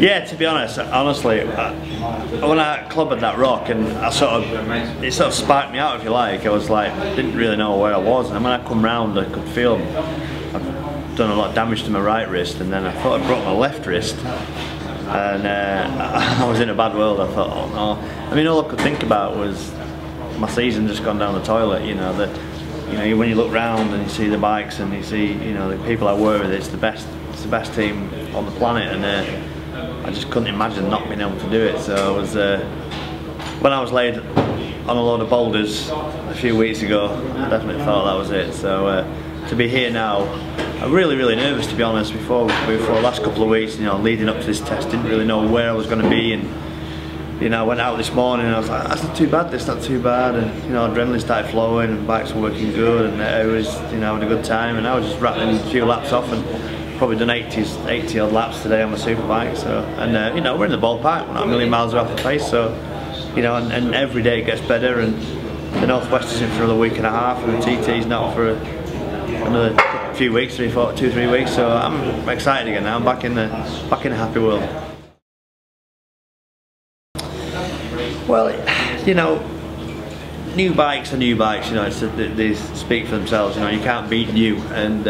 Yeah, to be honest, honestly, when I clobbered that rock and it sort of sparked me out, if you like. I was like, didn't really know where I was, and when I come round, I could feel I've done a lot of damage to my right wrist, and then I thought I broke my left wrist, and I was in a bad world. I thought, oh no. I mean, all I could think about was my season just gone down the toilet. You know, when you look round and you see the bikes and you see, you know, the people I work with, it's the best team on the planet, and I just couldn't imagine not being able to do it. So I was, when I was laid on a load of boulders a few weeks ago, I definitely thought that was it. So to be here now, I'm really nervous, to be honest. Before the last couple of weeks, you know, leading up to this test, didn't really know where I was going to be, and you know, I went out this morning and I was like, that's not too bad, this not too bad, and you know, adrenaline started flowing and bikes were working good, and I was, you know, having a good time, and I was just rattling a few laps off, and probably done 80 odd laps today on my super bike. So, and you know, we're in the ballpark, we're not a million miles off the pace, so you know, and every day it gets better, and the Northwest is in for another week and a half, and the TT's not for another few weeks, 2-3 weeks. So I'm excited again now. I'm back in the happy world. Well, you know, new bikes are new bikes. You know, they speak for themselves. You know, you can't beat new, and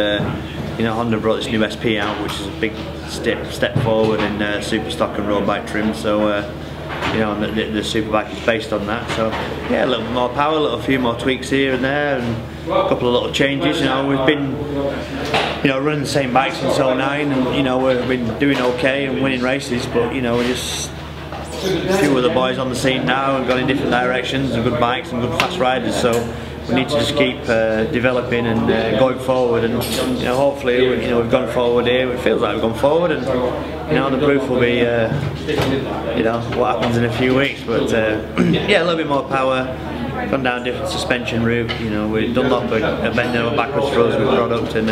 you know, Honda brought this new SP out, which is a big step forward in super stock and road bike trim. So you know, the super bike is based on that. So yeah, a little bit more power, a few more tweaks here and there, and a couple of little changes. You know, we've been, you know, running the same bike since '09, and you know, we've been doing okay and winning races, but you know, we're just a few of the boys on the scene now and gone in different directions, and good bikes and good fast riders. So we need to just keep developing and going forward, and you know, hopefully, you know, we've gone forward here. It feels like we've gone forward, and you know, the proof will be, you know, what happens in a few weeks. But yeah, a little bit more power, gone down a different suspension route. You know, we've done Dunlop are bending over backwards for us with product, and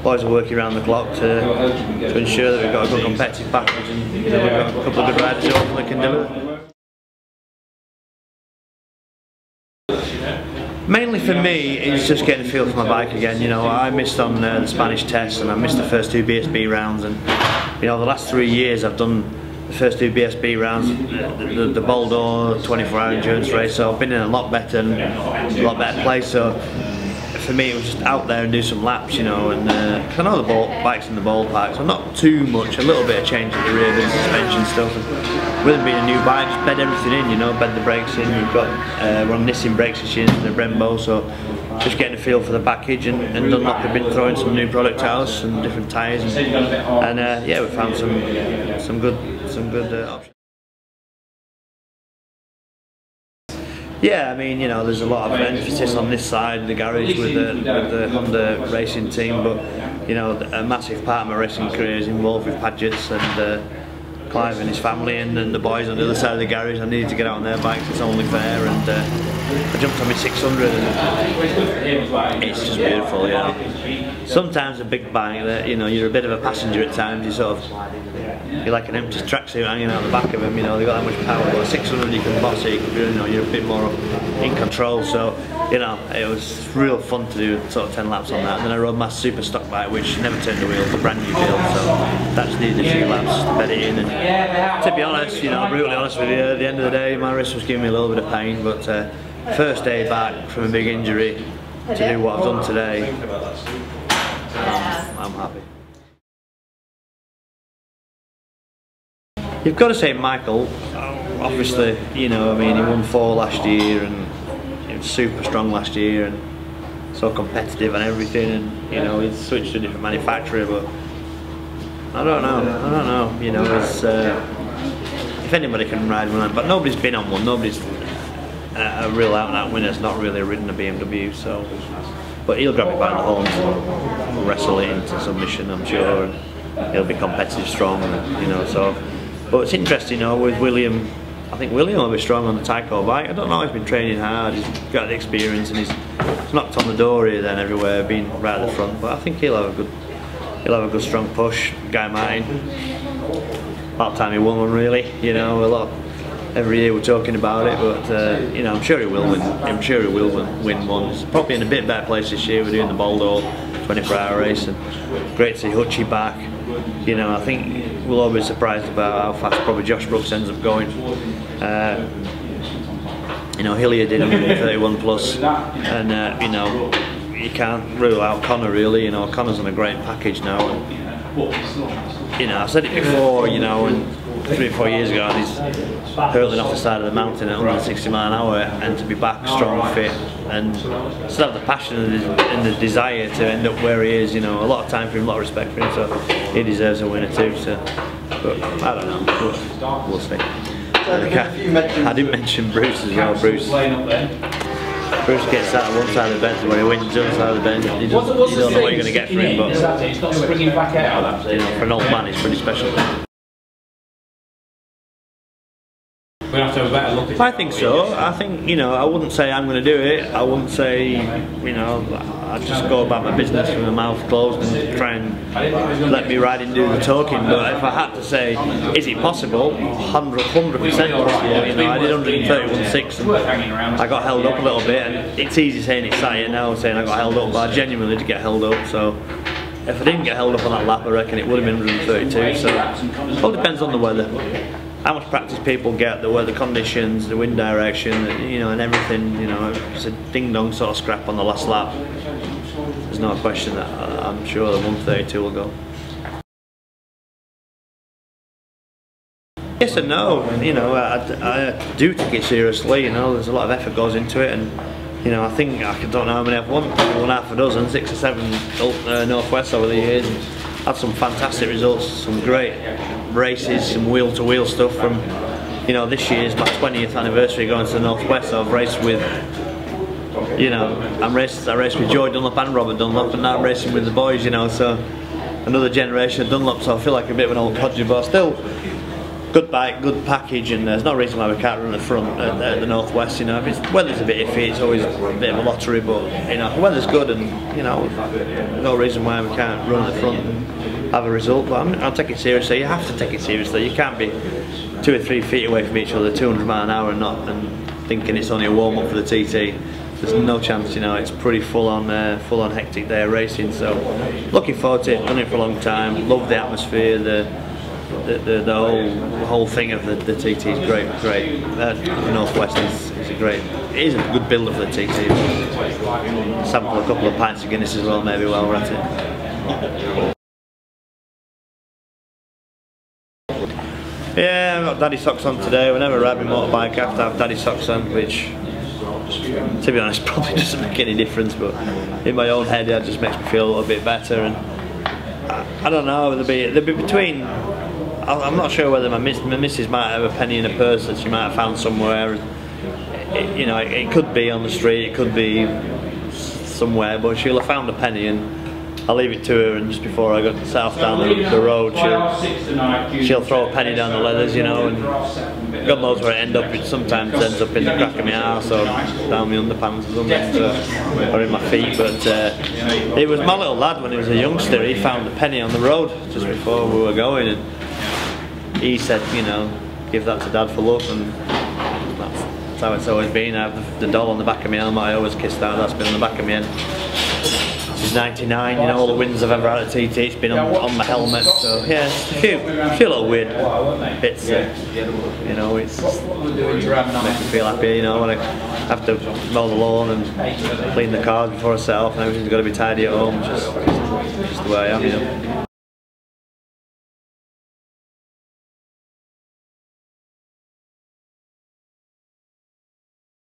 boys are working around the clock to ensure that we've got a good competitive package, and you know, we've got a couple of good riders who hopefully can deliver. Mainly for me, it's just getting a feel for my bike again. You know, I missed on the Spanish test, and I missed the first 2 BSB rounds, and you know, the last 3 years I've done the first 2 BSB rounds, the Boulder 24-hour endurance race, so I've been in a lot better place. So for me, it was just out there and do some laps, you know, and cause I know the bike's in the ballpark, so not too much, a little bit of change at the rear, bit of suspension stuff. And with it being a new bike, just bed everything in, you know, bed the brakes in. We've got we're on Nissin brakes this year, the Brembo, so just getting a feel for the package, and Dunlop have been throwing some new product at us, some different tyres, and yeah, we found some good options. Yeah, I mean, you know, there's a lot of emphasis on this side of the garage with the Honda Racing team, but you know, a massive part of my racing career is involved with Padgett's and Clive and his family, and the boys on the other side of the garage. I needed to get out on their bikes, it's only fair, and I jumped on my 600, and it's just beautiful, you know. Sometimes a big bike that, you know, you're a bit of a passenger at times, you're like an empty tracksuit hanging out the back of them, you know, they've got that much power. But 600 you can boss it, you know, you're a bit more in control. So, you know, it was real fun to do sort of 10 laps on that. And then I rode my super stock bike, which never turned the wheel, it's a brand new build, so that just needed a few laps to bed it in. And to be honest, you know, brutally honest with you, at the end of the day, my wrist was giving me a little bit of pain, but first day back from a big injury to do what I've done today, I'm happy. You've got to say Michael, obviously, you know, I mean, he won 4 last year, and he was super strong last year, and so competitive and everything, and you know, he's switched to a different manufacturer, but I don't know, you know, it's, if anybody can ride one, but nobody's been on one, nobody's a real out-and-out winner's not really ridden a BMW, so, but he'll grab it by the horns and wrestle it into submission, I'm sure, and he'll be competitive, strong, and, you know, so. But it's interesting, you know, with William, I think William will be strong on the Tyco bike. I don't know, he's been training hard, he's got the experience, and he's knocked on the door here then everywhere, being right at the front, but I think he'll have a good strong push. Guy mine, about time he won one really, you know, every year we're talking about it, but you know, I'm sure he will win. I'm sure he will win one. He's probably in a bit better place this year. We're doing the Boulder 24-hour race, and great to see Hutchie back. You know, I think we'll all be surprised about how fast probably Josh Brooks ends up going. You know, Hillier did 131 plus, and you know, you can't rule out Connor really. You know, Connor's on a great package now, and you know, I've said it before. You know, and 3 or 4 years ago, and he's hurtling off the side of the mountain at 160 mile an hour, and to be back strong, fit, and still have the passion and the desire to end up where he is. You know, a lot of time for him, a lot of respect for him, so he deserves a winner too. So, but I don't know, we'll see. I didn't mention Bruce as well. Bruce gets out of one side of the bench when he wins the other side of the bench. You don't know what you're going to get from him, but you know, for an old man, it's pretty special. We have to have a better look at it. I think so. I think, you know, I wouldn't say I'm going to do it. I wouldn't say, you know, I'd just go about my business with my mouth closed and try and let me ride and do the talking. But if I had to say, is it possible? 100% possible. You know, I did 131.6 and I got held up a little bit. And it's easy saying it's sat here now saying I got held up, but I genuinely did get held up. So if I didn't get held up on that lap, I reckon it would have been 132. So it all depends on the weather. How much practice people get, the weather conditions, the wind direction, you know, and everything. You know, it's a ding-dong sort of scrap on the last lap. There's no question that I'm sure the 132 will go. Yes and no. You know, I do take it seriously. You know, there's a lot of effort goes into it, and you know, I think I don't know how many I've won. One half a dozen, 6 or 7 Northwest over the years. And had some fantastic results, some great races, some wheel-to-wheel stuff from, you know, this year's my 20th anniversary going to the Northwest. So I've raced with, you know, I raced with Joey Dunlop and Robert Dunlop, and now I'm racing with the boys, you know, so another generation of Dunlop, so I feel like a bit of an old codger, but still good bike, good package, and there's no reason why we can't run at the front at the Northwest. You know, if it's, weather's a bit iffy, it's always a bit of a lottery, but you know, the weather's good, and you know, no reason why we can't run at the front and have a result. But I'll take it seriously. You have to take it seriously. You can't be 2 or 3 feet away from each other, 200 mile an hour, and thinking it's only a warm up for the TT. There's no chance. You know, it's pretty full on hectic day of racing. So looking forward to it. Done it for a long time. Love the atmosphere. The whole thing of the TT is great. The Northwest is a great. It is a good build up for the TT. Sample a couple of pints of Guinness as well, maybe while we're at it. Yeah, I've got daddy socks on today. Whenever I ride my motorbike, I have to have daddy socks on, which, to be honest, probably doesn't make any difference. But in my own head, it just makes me feel a little bit better. And I don't know. They'll be between. I'm not sure whether my missus might have a penny in a purse that she might have found somewhere. You know, it could be on the street, it could be somewhere, but she'll have found a penny, and I'll leave it to her. And just before I go south down the road, she'll throw a penny down the leathers, you know, and God knows where it ends up. It sometimes ends up in the crack of my arse or down my underpants or something, or in my feet. But it was my little lad when he was a youngster. He found a penny on the road just before we were going, and he said, you know, give that to Dad for luck, and that's how it's always been. I have the doll on the back of my helmet. I always kiss that. That's been on the back of my head. Since '99, you know, all the wins I've ever had at TT, it's been on my helmet. So yeah, it's a few little weird bits. You know, it's makes me feel happy. You know, when I have to mow the lawn and clean the cars before I set off, and everything's got to be tidy at home. Just the way I am. You know.